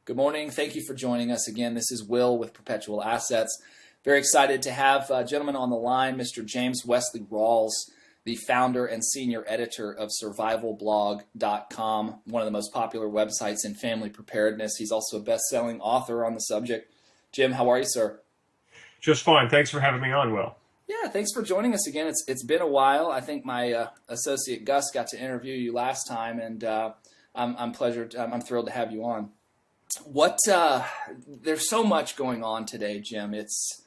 Good morning. Thank you for joining us again. This is Will with Perpetual Assets. Very excited to have a gentleman on the line, Mr. James Wesley Rawles, the founder and senior editor of survivalblog.com, one of the most popular websites in family preparedness. He's also a best-selling author on the subject. Jim, how are you, sir? Just fine. Thanks for having me on, Will. Yeah, thanks for joining us again. It's been a while. I think my associate Gus got to interview you last time, and I'm thrilled to have you on. There's so much going on today, Jim. It's,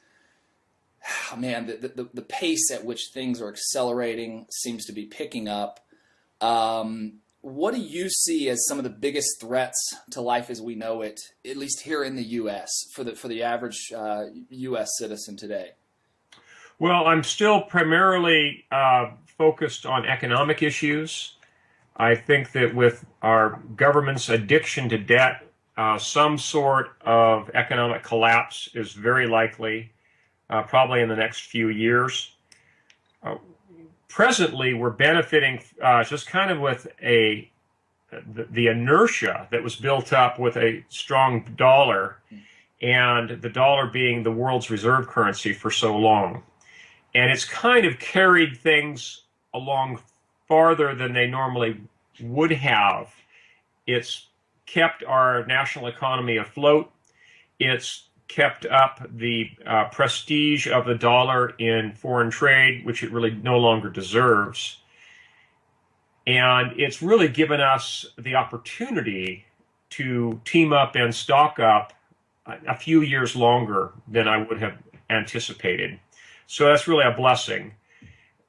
man, the pace at which things are accelerating seems to be picking up. What do you see as some of the biggest threats to life as we know it, at least here in the U.S., for the average U.S. citizen today? Well, I'm still primarily focused on economic issues. I think that with our government's addiction to debt, some sort of economic collapse is very likely, probably in the next few years. Presently, we're benefiting just kind of with the inertia that was built up with a strong dollar, and the dollar being the world's reserve currency for so long. And it's kind of carried things along farther than they normally would have. It's kept our national economy afloat. It's kept up the prestige of the dollar in foreign trade, which it really no longer deserves. And it's really given us the opportunity to team up and stock up a few years longer than I would have anticipated. So that's really a blessing.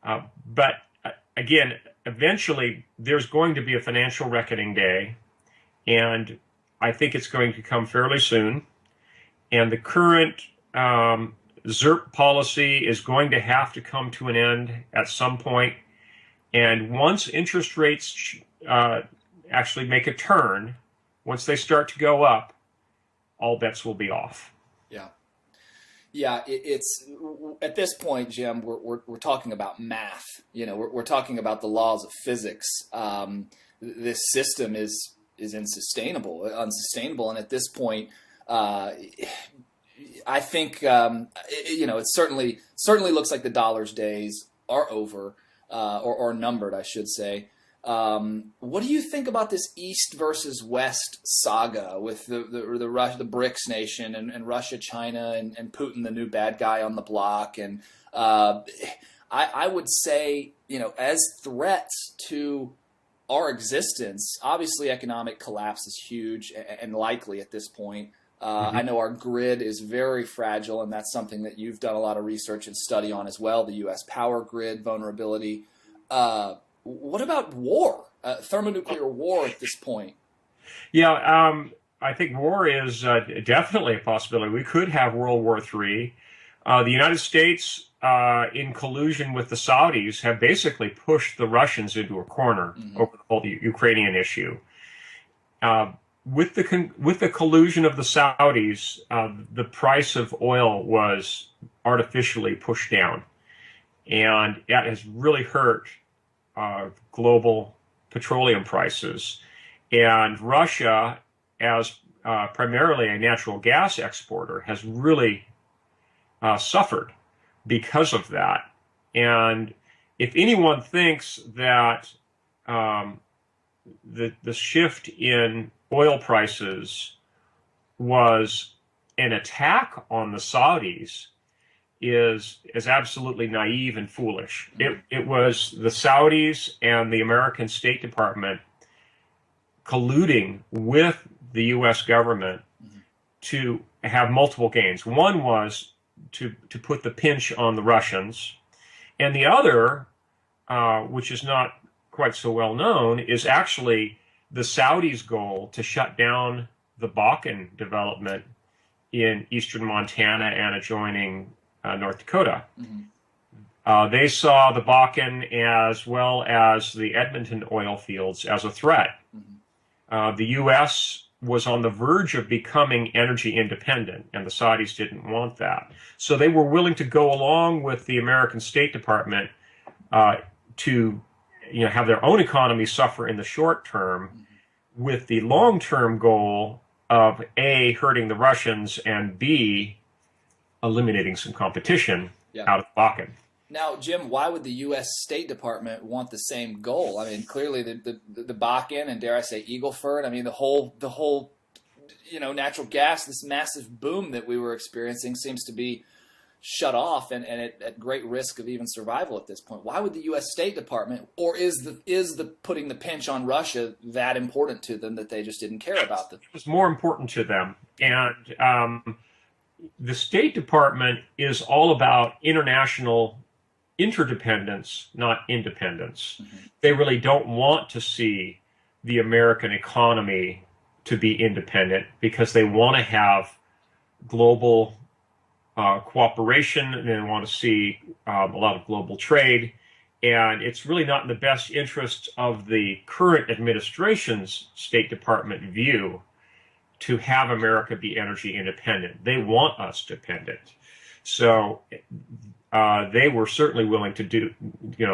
But again, eventually there's going to be a financial reckoning day, and I think it's going to come fairly soon. And the current ZERP policy is going to have to come to an end at some point. And once interest rates actually make a turn, once they start to go up, all bets will be off. Yeah, it's at this point, Jim, we're talking about math. You know, we're talking about the laws of physics. This system is unsustainable, and at this point, I think it certainly looks like the dollar's days are over, or numbered, I should say. What do you think about this East versus West saga with the BRICS nation and Russia, China, and Putin, the new bad guy on the block? And I would say, as threats to our existence, obviously economic collapse is huge and likely at this point. I know our grid is very fragile, and that's something that you've done a lot of research and study on as well, the U.S. power grid vulnerability. What about war, thermonuclear war at this point? Yeah, I think war is definitely a possibility. We could have World War III. The United States, in collusion with the Saudis, have basically pushed the Russians into a corner over the whole Ukrainian issue. With the collusion of the Saudis, the price of oil was artificially pushed down, and that has really hurt global petroleum prices. And Russia, as primarily a natural gas exporter, has really suffered because of that. And if anyone thinks that the shift in oil prices was an attack on the Saudis, is absolutely naive and foolish. It was the Saudis and the American State Department colluding with the U.S. government to have multiple gains. One was to put the pinch on the Russians, and the other, which is not quite so well known, is actually the Saudis' goal to shut down the Bakken development in eastern Montana and adjoining North Dakota. They saw the Bakken as well as the Edmonton oil fields as a threat. The U.S. was on the verge of becoming energy independent, and the Saudis didn't want that. So they were willing to go along with the American State Department to have their own economy suffer in the short term, with the long-term goal of A, hurting the Russians, and B, eliminating some competition out of the Balkan. Now, Jim, why would the U.S. State Department want the same goal? I mean, clearly the Bakken and, dare I say, Eagle Ford. I mean, the whole natural gas, this massive boom that we were experiencing seems to be shut off and at great risk of even survival at this point. Why would the U.S. State Department, or is the putting the pinch on Russia that important to them that they just didn't care about it? It was more important to them, and the State Department is all about international interdependence, not independence. Mm-hmm. They really don't want to see the American economy to be independent because they want to have global cooperation, and they want to see a lot of global trade. And it's really not in the best interest of the current administration's State Department view to have America be energy independent. They want us dependent. So they were certainly willing to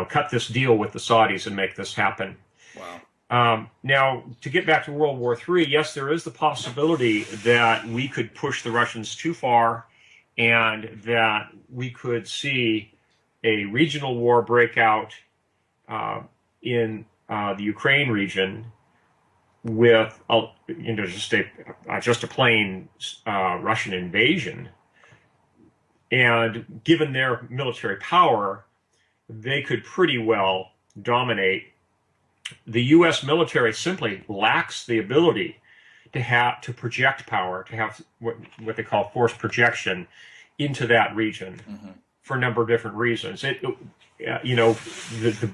cut this deal with the Saudis and make this happen. Wow. Now, to get back to World War III, yes, there is the possibility that we could push the Russians too far and that we could see a regional war break out in the Ukraine region with just a plain Russian invasion. And given their military power, they could pretty well dominate. The U.S. military simply lacks the ability to project power, to have what they call force projection into that region for a number of different reasons. The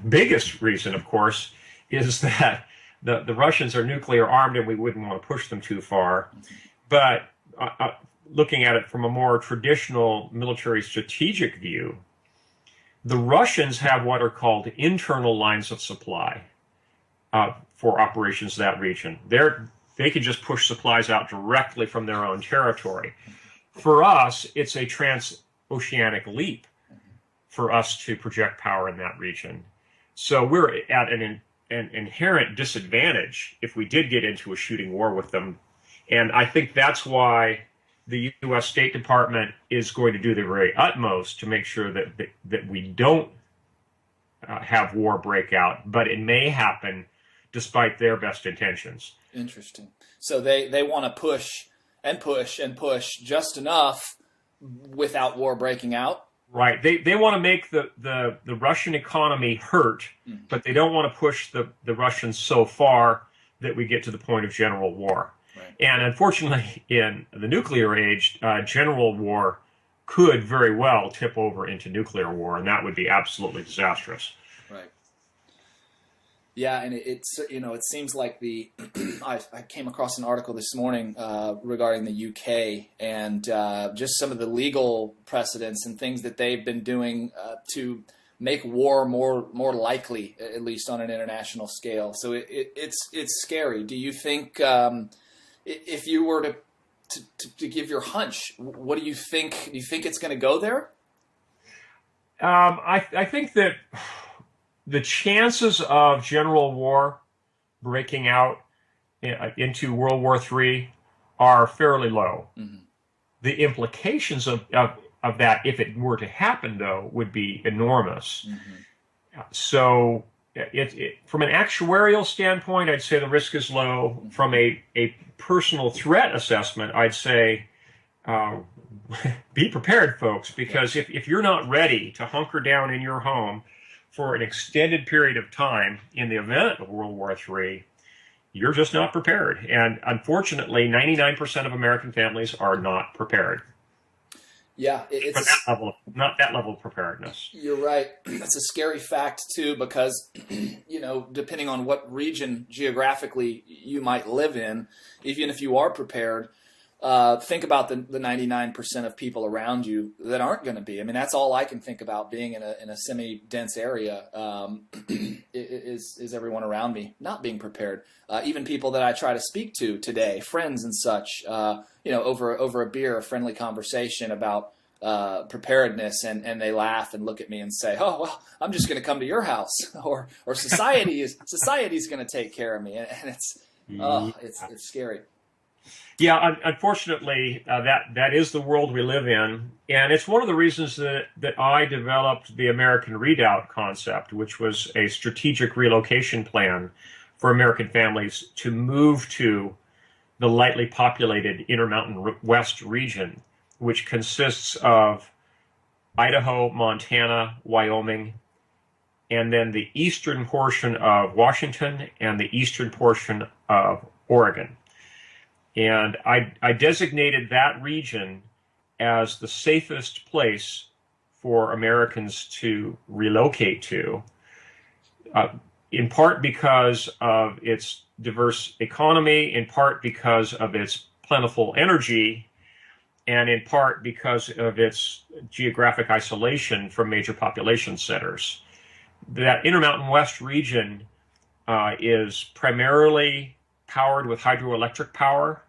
biggest reason, of course, is that the Russians are nuclear armed and we wouldn't want to push them too far. But looking at it from a more traditional military strategic view, the Russians have what are called internal lines of supply for operations in that region. They can just push supplies out directly from their own territory. For us, it's a transoceanic leap for us to project power in that region. So we're at an inherent disadvantage if we did get into a shooting war with them. And I think that's why the U.S. State Department is going to do their very utmost to make sure that we don't have war break out, but it may happen despite their best intentions. Interesting. So they want to push and push and push just enough without war breaking out? Right. They want to make the Russian economy hurt, but they don't want to push the Russians so far that we get to the point of general war. Right. And unfortunately, in the nuclear age, general war could very well tip over into nuclear war, and that would be absolutely disastrous. Right. Yeah, and it seems like I came across an article this morning regarding the UK and just some of the legal precedents and things that they've been doing to make war more likely, at least on an international scale. So it's scary. Do you think if you were to give your hunch, what do you think? Do you think it's going to go there? I think that the chances of general war breaking out into World War III are fairly low. Mm-hmm. The implications of that, if it were to happen, though, would be enormous. Mm-hmm. So from an actuarial standpoint, I'd say the risk is low. Mm-hmm. From a personal threat assessment, I'd say be prepared, folks, because if you're not ready to hunker down in your home for an extended period of time in the event of World War III, you're just not prepared. And unfortunately, 99% of American families are not prepared. Yeah, not that level of preparedness. You're right. That's a scary fact, too, because, depending on what region geographically you might live in, even if you are prepared, think about the 99% of people around you that aren't going to be. I mean, that's all I can think about being in a semi-dense area is everyone around me not being prepared. Even people that I try to speak to today, friends and such, over a beer, a friendly conversation about preparedness, and they laugh and look at me and say, "Oh, well, I'm just going to come to your house," or society's going to take care of me, and it's scary. Yeah, unfortunately, that is the world we live in, and it's one of the reasons that I developed the American Redoubt concept, which was a strategic relocation plan for American families to move to the lightly populated Intermountain West region, which consists of Idaho, Montana, Wyoming, and then the eastern portion of Washington and the eastern portion of Oregon. And I designated that region as the safest place for Americans to relocate to, in part because of its diverse economy, in part because of its plentiful energy, and in part because of its geographic isolation from major population centers. That Intermountain West region is primarily powered with hydroelectric power,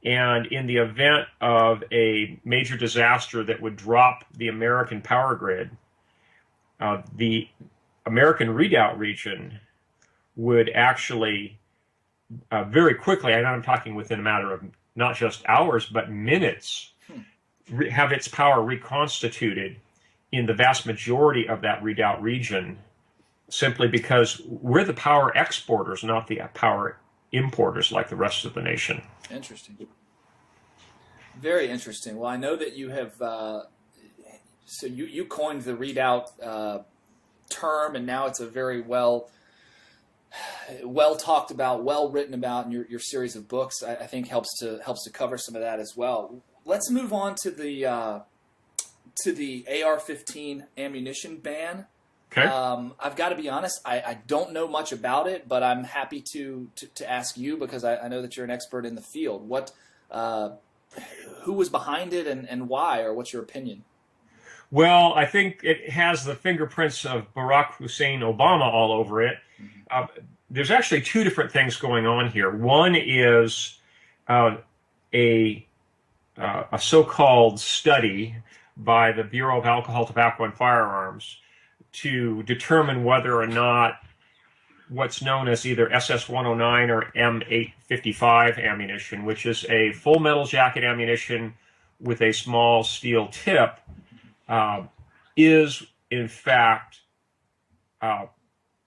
and in the event of a major disaster that would drop the American power grid, the American Redoubt region would actually very quickly, and I'm talking within a matter of not just hours, but minutes, have its power reconstituted in the vast majority of that Redoubt region, simply because we're the power exporters, not the power importers like the rest of the nation. Interesting. Very interesting. Well, I know that you have, so you coined the Redoubt term, and now it's a very well talked about, well written about in your series of books. I think helps to cover some of that as well. Let's move on to the AR-15 ammunition ban. Okay. I've got to be honest, I don't know much about it, but I'm happy to ask you because I know that you're an expert in the field. Who was behind it and why, or what's your opinion? Well, I think it has the fingerprints of Barack Hussein Obama all over it. There's actually two different things going on here. One is a so-called study by the Bureau of Alcohol, Tobacco, and Firearms to determine whether or not what's known as either SS-109 or M855 ammunition, which is a full metal jacket ammunition with a small steel tip, is in fact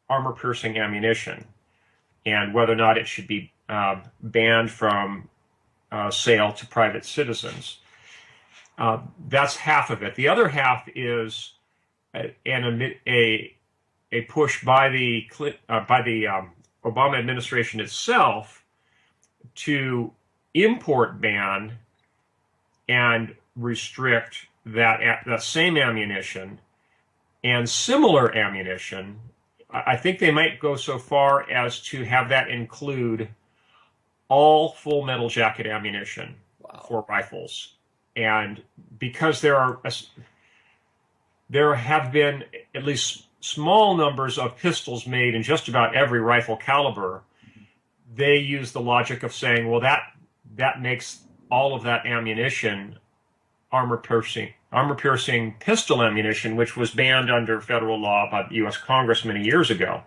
armor-piercing ammunition, and whether or not it should be banned from sale to private citizens. That's half of it. The other half is a push by the Obama administration itself to import ban and restrict that same ammunition and similar ammunition. I think they might go so far as to have that include all full metal jacket ammunition for rifles. And because there have been at least small numbers of pistols made in just about every rifle caliber, they use the logic of saying, well, that makes all of that ammunition armor-piercing pistol ammunition, which was banned under federal law by the U.S. Congress many years ago.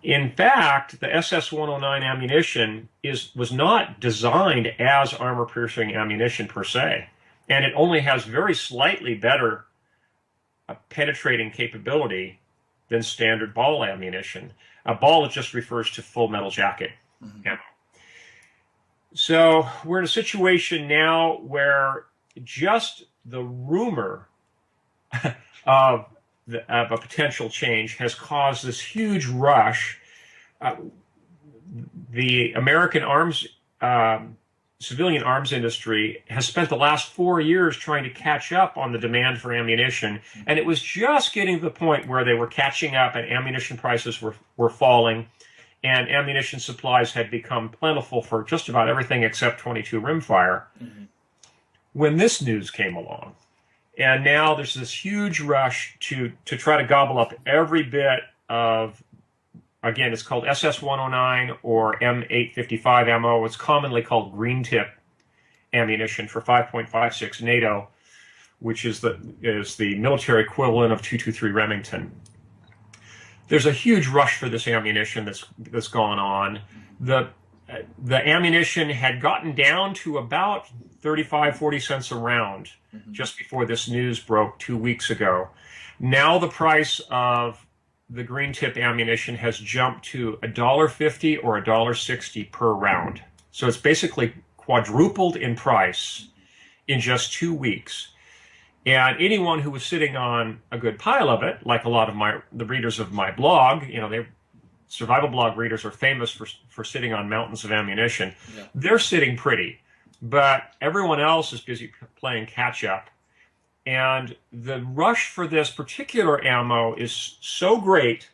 In fact, the SS-109 ammunition was not designed as armor-piercing ammunition per se, and it only has very slightly better penetrating capability than standard ball ammunition. A ball just refers to full metal jacket ammo. So we're in a situation now where just the rumor of a potential change has caused this huge rush. The American civilian arms industry has spent the last 4 years trying to catch up on the demand for ammunition, and it was just getting to the point where they were catching up and ammunition prices were falling, and ammunition supplies had become plentiful for just about everything except .22 rimfire. When this news came along. And now there's this huge rush to try to gobble up every bit of, again, it's called SS-109 or M855 ammo. It's commonly called green tip ammunition for 5.56 NATO, which is the military equivalent of .223 Remington. There's a huge rush for this ammunition that's gone on. the ammunition had gotten down to about 35, 40 cents a round just before this news broke 2 weeks ago. Now the price of the green tip ammunition has jumped to $1.50 or $1.60 per round. So it's basically quadrupled in price in just 2 weeks. And anyone who was sitting on a good pile of it, like a lot of the readers of my blog, survival blog readers are famous for sitting on mountains of ammunition. Yeah. They're sitting pretty, but everyone else is busy playing catch up. And the rush for this particular ammo is so great.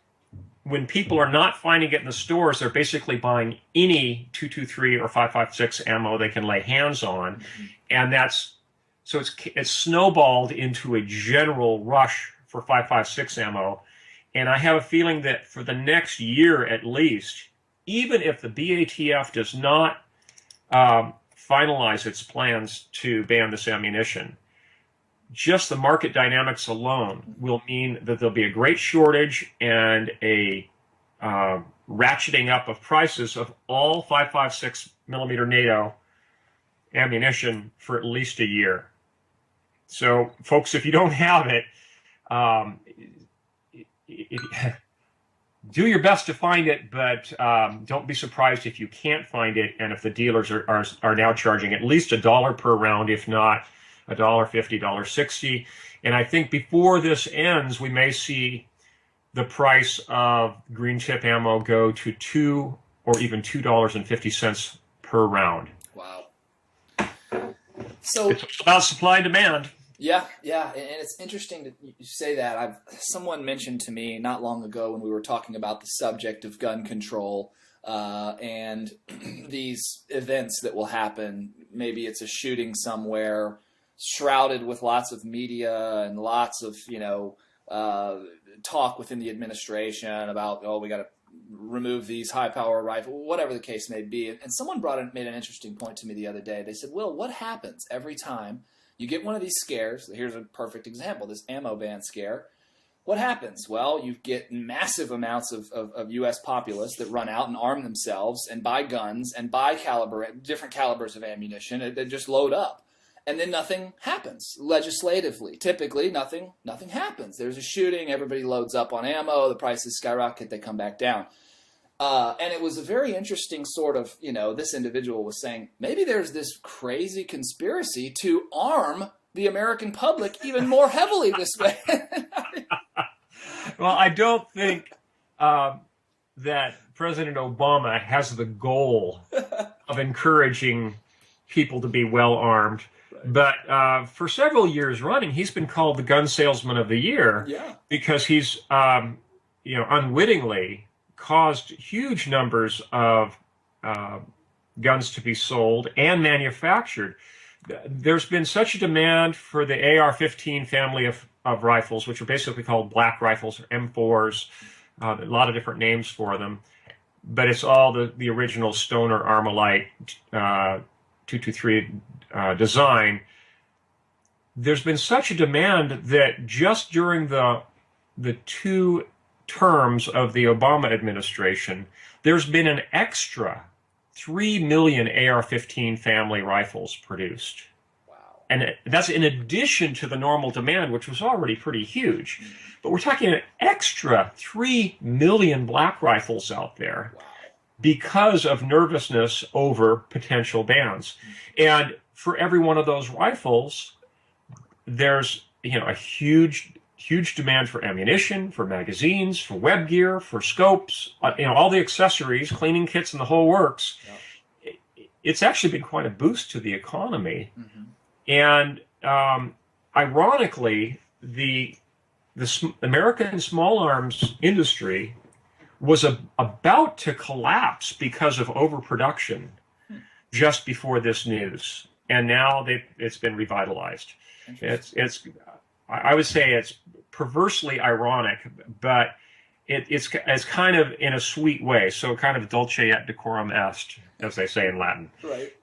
When people are not finding it in the stores, they're basically buying any 223 or 5.56 ammo they can lay hands on. And so it's snowballed into a general rush for 5.56 ammo. And I have a feeling that for the next year at least, even if the BATF does not finalize its plans to ban this ammunition, just the market dynamics alone will mean that there'll be a great shortage and a ratcheting up of prices of all 5.56 millimeter NATO ammunition for at least a year. So, folks, if you don't have it, do your best to find it, but don't be surprised if you can't find it, and if the dealers are now charging at least $1 per round, if not $1.50, $1.60. And I think before this ends, we may see the price of green tip ammo go to $2 or even $2.50 per round. Wow. So it's about supply and demand. Yeah, and it's interesting that you say that. Someone mentioned to me not long ago when we were talking about the subject of gun control and these events that will happen. Maybe it's a shooting somewhere, shrouded with lots of media and lots of talk within the administration about, we got to remove these high-power rifles, whatever the case may be. And someone made an interesting point to me the other day. They said, Will, what happens every time you get one of these scares? Here's a perfect example, this ammo ban scare. What happens? Well, you get massive amounts of U.S. populace that run out and arm themselves and buy guns and buy different calibers of ammunition. They just load up. And then nothing happens legislatively. Typically, nothing happens. There's a shooting, everybody loads up on ammo, the prices skyrocket, they come back down. And it was a very interesting sort of, this individual was saying, maybe there's this crazy conspiracy to arm the American public even more heavily this way. Well, I don't think that President Obama has the goal of encouraging people to be well armed. But for several years running, he's been called the gun salesman of the year because he's, unwittingly caused huge numbers of guns to be sold and manufactured. There's been such a demand for the AR-15 family of rifles, which are basically called black rifles or M4s, a lot of different names for them. But it's all the original Stoner Armalite 223 design. There's been such a demand that just during the 2 terms of the Obama administration, there's been an extra 3 million AR-15 family rifles produced. Wow. And that's in addition to the normal demand, which was already pretty huge. But we're talking an extra 3 million black rifles out there. Wow. Because of nervousness over potential bans. And for every one of those rifles, there's a huge demand for ammunition, for magazines, for web gear, for scopes, all the accessories, cleaning kits, and the whole works. Yep. It's actually been quite a boost to the economy. And ironically, the American small arms industry was about to collapse because of overproduction just before this news, and now it's been revitalized. I would say it's perversely ironic, but it's kind of in a sweet way, so kind of dulce et decorum est, as they say in Latin. Right.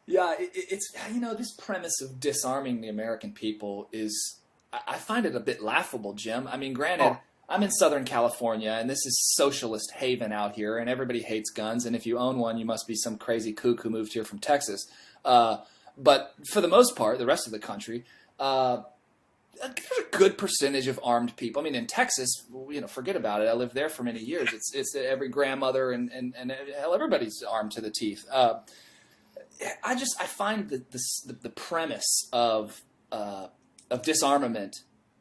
Yeah, it's this premise of disarming the American people is, I find it a bit laughable, Jim. I mean, granted, I'm in Southern California, and this is socialist haven out here, and everybody hates guns. And if you own one, you must be some crazy kook who moved here from Texas. But for the most part, the rest of the country, there's a good percentage of armed people. I mean, in Texas, forget about it. I lived there for many years. It's every grandmother and hell, everybody's armed to the teeth. I find that the premise of disarmament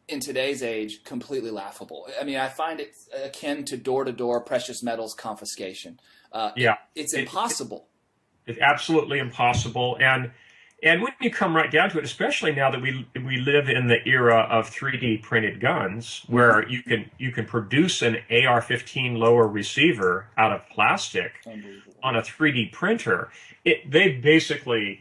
in today's age completely laughable. I mean, I find it akin to door-to-door precious metals confiscation. It's impossible. It's absolutely impossible. And when you come right down to it, especially now that we live in the era of 3D printed guns, where you can produce an AR-15 lower receiver out of plastic on a 3D printer, they've basically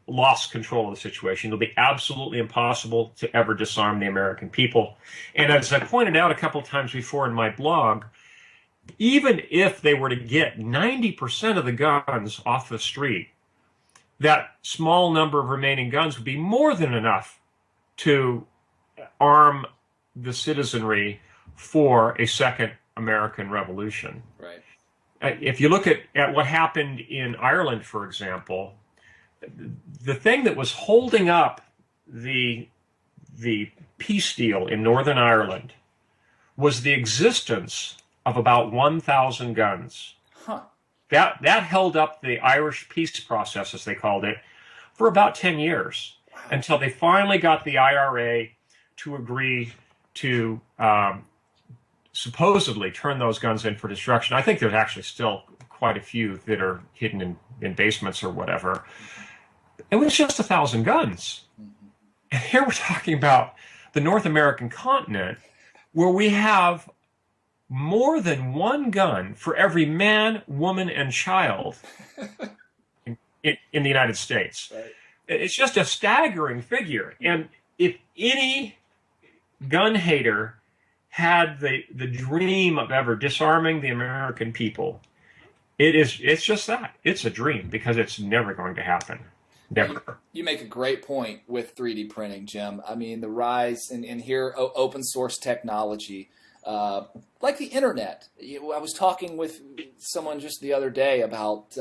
lost control of the situation. It'll be absolutely impossible to ever disarm the American people. And as I pointed out a couple times before in my blog, even if they were to get 90% of the guns off the street, that small number of remaining guns would be more than enough to arm the citizenry for a second American Revolution. Right. If you look at what happened in Ireland, for example, the thing that was holding up the peace deal in Northern Ireland was the existence of about 1,000 guns. Huh. That held up the Irish peace process, as they called it, for about 10 years, until they finally got the IRA to agree to supposedly turn those guns in for destruction. I think there's actually still quite a few that are hidden in basements or whatever. It was just 1,000 guns. And here we're talking about the North American continent, where we have more than one gun for every man, woman, and child in the United States. Right. It's just a staggering figure. And if any gun hater had the dream of ever disarming the American people, it's just that. It's a dream, because it's never going to happen. Never. You make a great point with 3D printing, Jim. I mean, the rise in here, open source technology, like the internet. I was talking with someone just the other day about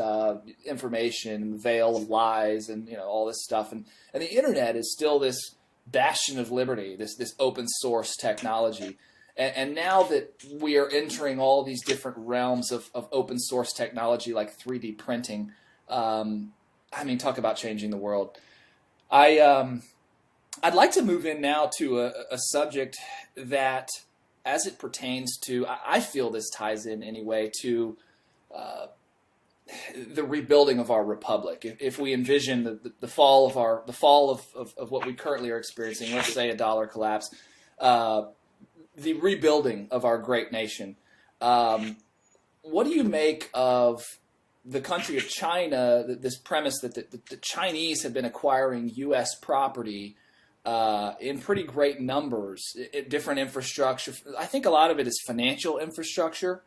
information, veil of lies, and all this stuff. And the internet is still this bastion of liberty, this open source technology. And now that we are entering all these different realms of open source technology like 3D printing, I mean, talk about changing the world. I'd like to move in now to a subject that, as it pertains to, I feel this ties in anyway to the rebuilding of our republic. If we envision the fall of what we currently are experiencing, let's say a dollar collapse, the rebuilding of our great nation. What do you make of the country of China, this premise that the Chinese have been acquiring U.S. property in pretty great numbers, different infrastructure? I think a lot of it is financial infrastructure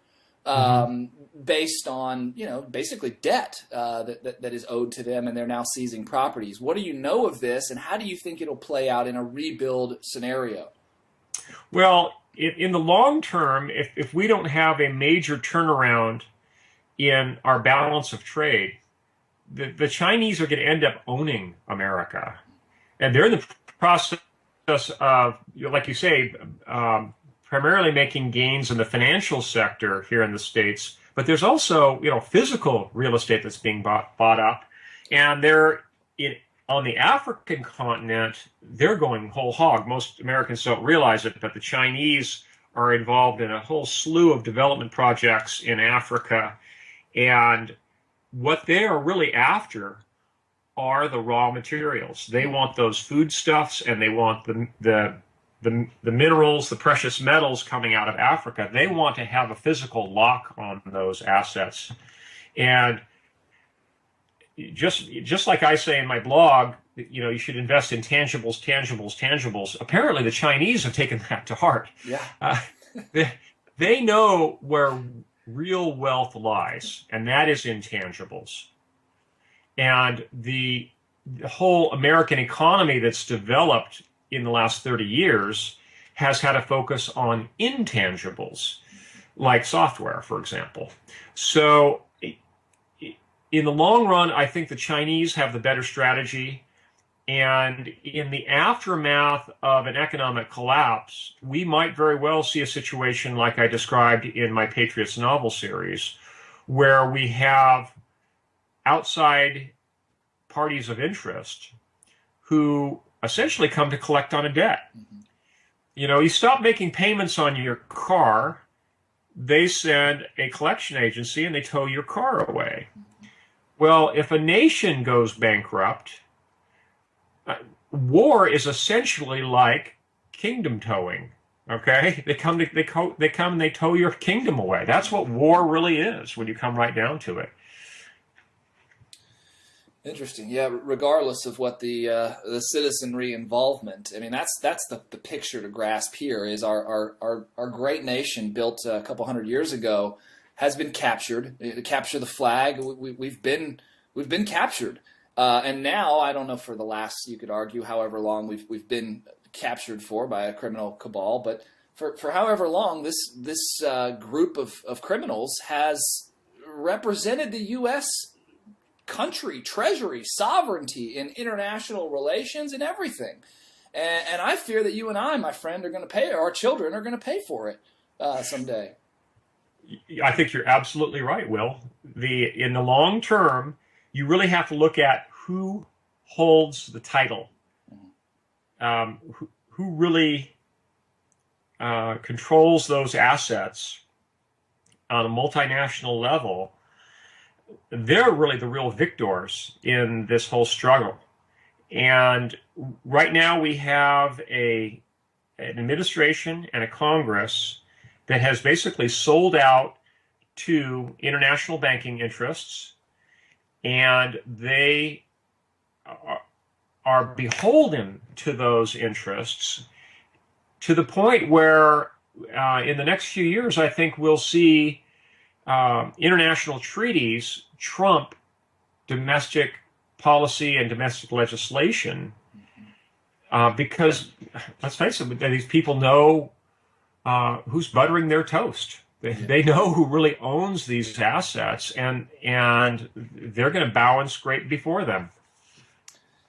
based on, basically debt that is owed to them, and they're now seizing properties. What do you know of this, and how do you think it'll play out in a rebuild scenario? Well, in the long term, if we don't have a major turnaround in our balance of trade, the Chinese are going to end up owning America. And they're in the process of, like you say, primarily making gains in the financial sector here in the States. But there's also, physical real estate that's being bought up. And on the African continent, they're going whole hog. Most Americans don't realize it, but the Chinese are involved in a whole slew of development projects in Africa. And what they are really after are the raw materials. They want those foodstuffs, and they want the minerals, the precious metals coming out of Africa. They want to have a physical lock on those assets. And just like I say in my blog, you should invest in tangibles. Apparently, the Chinese have taken that to heart. Yeah. They know where real wealth lies, and that is intangibles. And the whole American economy that's developed in the last 30 years has had a focus on intangibles, like software, for example. So in the long run, I think the Chinese have the better strategy. And in the aftermath of an economic collapse, we might very well see a situation like I described in my Patriots novel series, where we have outside parties of interest who essentially come to collect on a debt. Mm-hmm. You know, you stop making payments on your car, they send a collection agency and they tow your car away. Mm-hmm. Well, if a nation goes bankrupt, war is essentially like kingdom towing. Okay, they come and they tow your kingdom away. That's what war really is when you come right down to it. Interesting. Yeah. Regardless of what the citizenry involvement, I mean, that's the picture to grasp here. Is our great nation built a couple hundred years ago has been captured. Capture the flag. We've been captured. And now, I don't know for the last, you could argue, however long we've been captured for by a criminal cabal, but for however long, this group of criminals has represented the U.S. country, treasury, sovereignty in international relations and everything. And I fear that you and I, my friend, are going to pay, our children are going to pay for it someday. I think you're absolutely right, Will. In the long term, you really have to look at who holds the title, who really controls those assets on a multinational level. They're really the real victors in this whole struggle. And right now we have an administration and a Congress that has basically sold out to international banking interests, and they are beholden to those interests to the point where in the next few years, I think we'll see international treaties trump domestic policy and domestic legislation because, let's face it, these people know who's buttering their toast. They know who really owns these assets, and they're going to bow and scrape before them.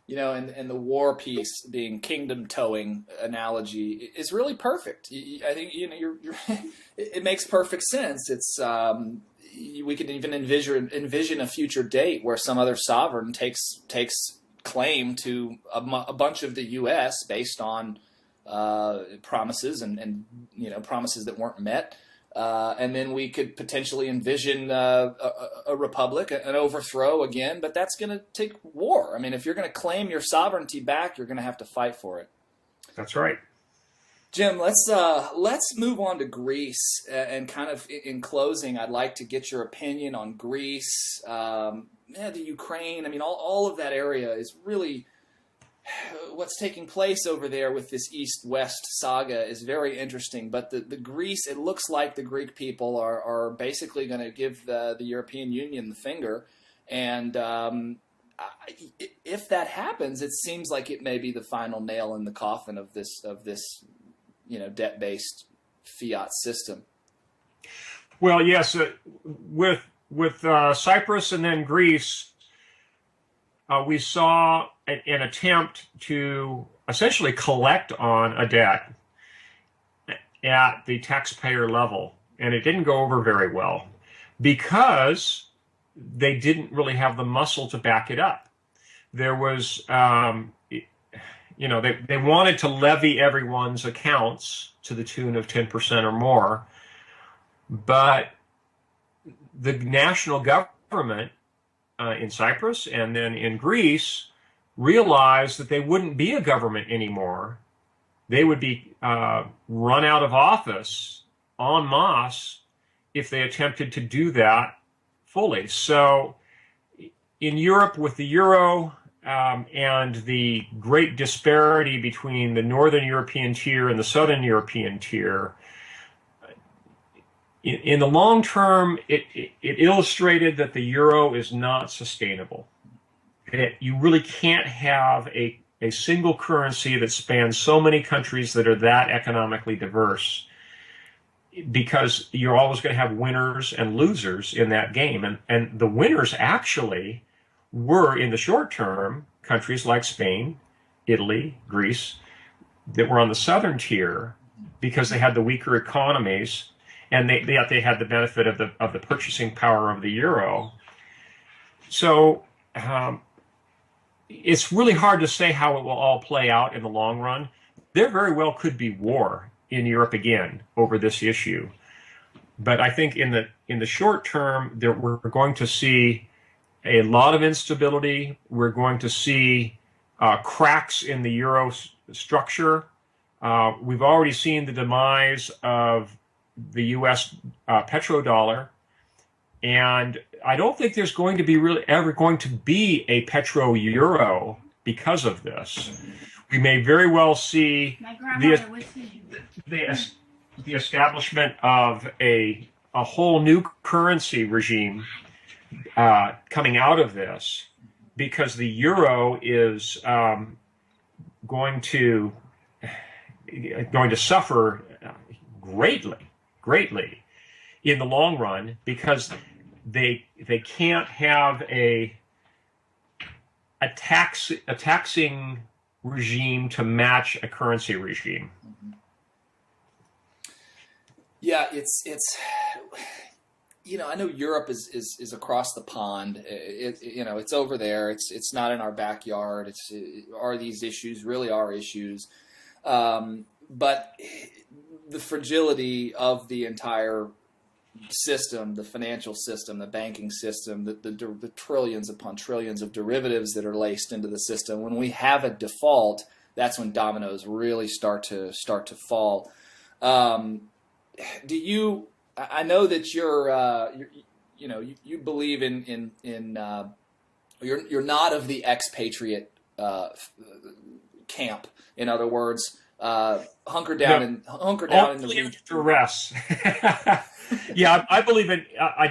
You know, and the war piece being kingdom towing analogy is really perfect. I think it makes perfect sense. It's we can even envision a future date where some other sovereign takes claim to a bunch of the U.S. based on promises and promises that weren't met. And then we could potentially envision a republic, an overthrow again, but that's going to take war. I mean, if you're going to claim your sovereignty back, you're going to have to fight for it. That's right. Jim, let's move on to Greece, and kind of in closing, I'd like to get your opinion on Greece, the Ukraine. I mean, all of that area is really what's taking place over there with this East-West saga is very interesting. But the Greece, it looks like the Greek people are basically going to give the European Union the finger. And if that happens, it seems like it may be the final nail in the coffin of this debt-based fiat system. Well, yes, with Cyprus and then Greece, we saw an attempt to essentially collect on a debt at the taxpayer level, and it didn't go over very well because they didn't really have the muscle to back it up. There was, they wanted to levy everyone's accounts to the tune of 10% or more, but the national government in Cyprus and then in Greece realized that they wouldn't be a government anymore. They would be run out of office en masse if they attempted to do that fully. So in Europe, with the euro and the great disparity between the Northern European tier and the Southern European tier, in the long term, it illustrated that the euro is not sustainable. You really can't have a a single currency that spans so many countries that are that economically diverse, because you're always going to have winners and losers in that game. And the winners actually were, in the short term, countries like Spain, Italy, Greece, that were on the southern tier because they had the weaker economies, and they had the benefit of the purchasing power of the euro. So it's really hard to say how it will all play out in the long run. There very well could be war in Europe again over this issue, but I think in the short term, we're going to see a lot of instability. We're going to see cracks in the euro structure. We've already seen the demise of the U.S. petrodollar, and I don't think there's going to be ever going to be a petro-euro because of this. We may very well see the establishment of a whole new currency regime coming out of this, because the euro is going to suffer greatly in the long run, because they can't have a taxing regime to match a currency regime. Yeah, it's I know Europe is across the pond. It's over there. It's not in our backyard. Are these issues really our issues? But the fragility of the entire system, the financial system, the banking system, the trillions upon trillions of derivatives that are laced into the system. When we have a default, that's when dominoes really start to fall. Do you? I know that you believe in you're not of the expatriate camp. In other words, hunker down in the region. Duress. Yeah, I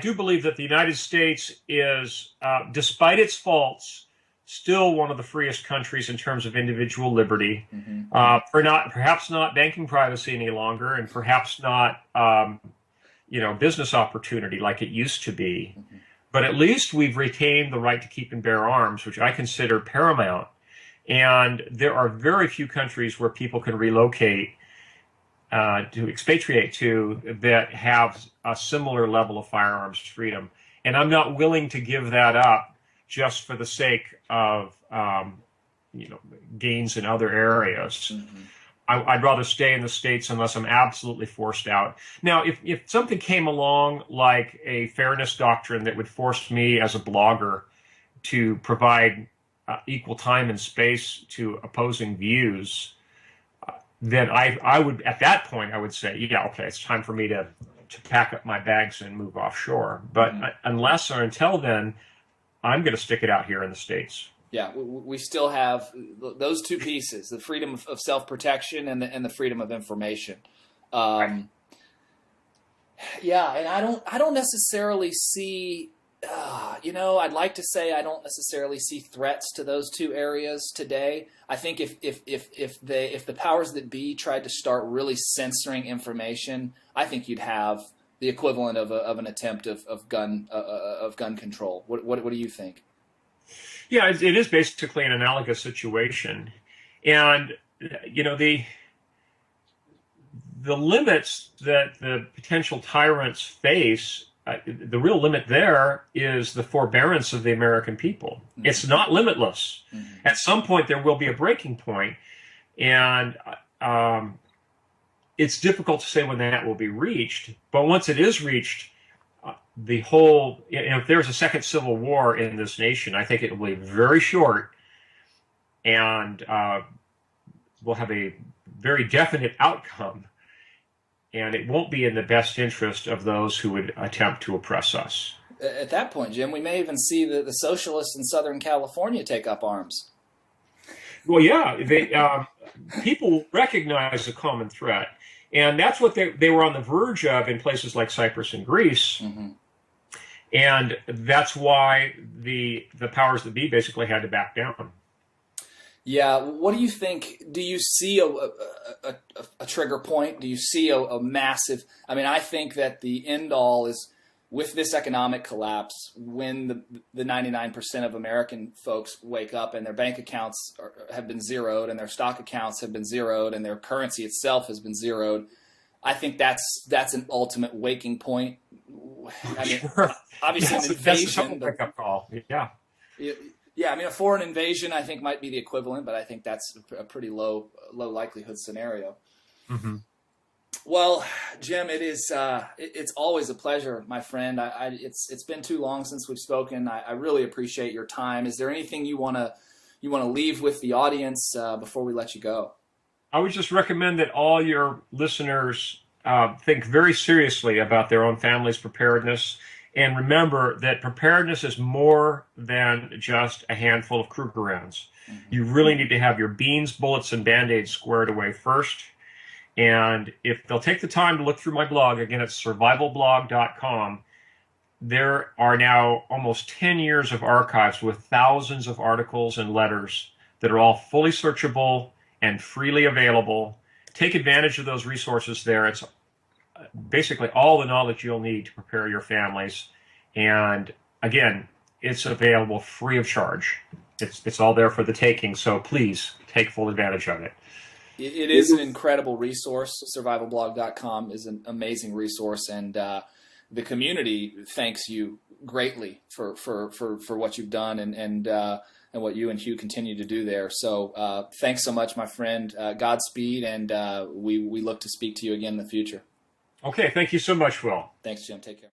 do believe that the United States is, despite its faults, still one of the freest countries in terms of individual liberty. Perhaps not banking privacy any longer, and perhaps not business opportunity like it used to be. But at least we've retained the right to keep and bear arms, which I consider paramount. And there are very few countries where people can relocate to expatriate to that have a similar level of firearms freedom. And I'm not willing to give that up just for the sake of gains in other areas. I'd rather stay in the States unless I'm absolutely forced out. Now, if something came along like a fairness doctrine that would force me as a blogger to provide equal time and space to opposing views, then I would, at that point, I would say, yeah, okay, it's time for me to pack up my bags and move offshore. But unless or until then, I'm going to stick it out here in the States. Yeah, we still have those two pieces: the freedom of self-protection and the freedom of information. Right. Yeah, and I don't necessarily see. I'd like to say I don't necessarily see threats to those two areas today. I think if the powers that be tried to start really censoring information, I think you'd have the equivalent of an attempt of gun control. What do you think? Yeah, it is basically an analogous situation, and the limits that the potential tyrants face. The real limit there is the forbearance of the American people. It's not limitless. At some point, there will be a breaking point, and it's difficult to say when that will be reached. But once it is reached, the whole, if there's a second civil war in this nation, I think it will be very short, and we'll have a very definite outcome. And it won't be in the best interest of those who would attempt to oppress us. At that point, Jim, we may even see the socialists in Southern California take up arms. Well, yeah, people recognize the common threat. And that's what they were on the verge of in places like Cyprus and Greece. And that's why the powers that be basically had to back down. Yeah. What do you think? Do you see a trigger point? Do you see a massive? I mean, I think that the end all is with this economic collapse when the 99% of American folks wake up and their bank accounts have been zeroed and their stock accounts have been zeroed and their currency itself has been zeroed. I think that's an ultimate waking point. I mean, Sure. obviously Yes, an that's a invasion, total wake-up call. Yeah. yeah, I mean, a foreign invasion, I think, might be the equivalent, but I think that's a pretty low likelihood scenario. Hmm. Well, Jim, it's always a pleasure, my friend. It's been too long since we've spoken. I really appreciate your time. Is there anything you wanna leave with the audience before we let you go? I would just recommend that all your listeners think very seriously about their own family's preparedness, and remember that preparedness is more than just a handful of Kruger rounds. Mm-hmm. You really need to have your beans, bullets, and Band-Aids squared away first. And if they'll take the time to look through my blog, again, it's survivalblog.com, there are now almost 10 years of archives with thousands of articles and letters that are all fully searchable and freely available. Take advantage of those resources there. It's basically all the knowledge you'll need to prepare your families. And again, it's available free of charge. It's all there for the taking, so please take full advantage of it. It is an incredible resource. Survivalblog.com is an amazing resource, and the community thanks you greatly for what you've done and what you and Hugh continue to do there. So thanks so much, my friend. Godspeed, and we look to speak to you again in the future. Okay, thank you so much, Will. Thanks, Jim. Take care.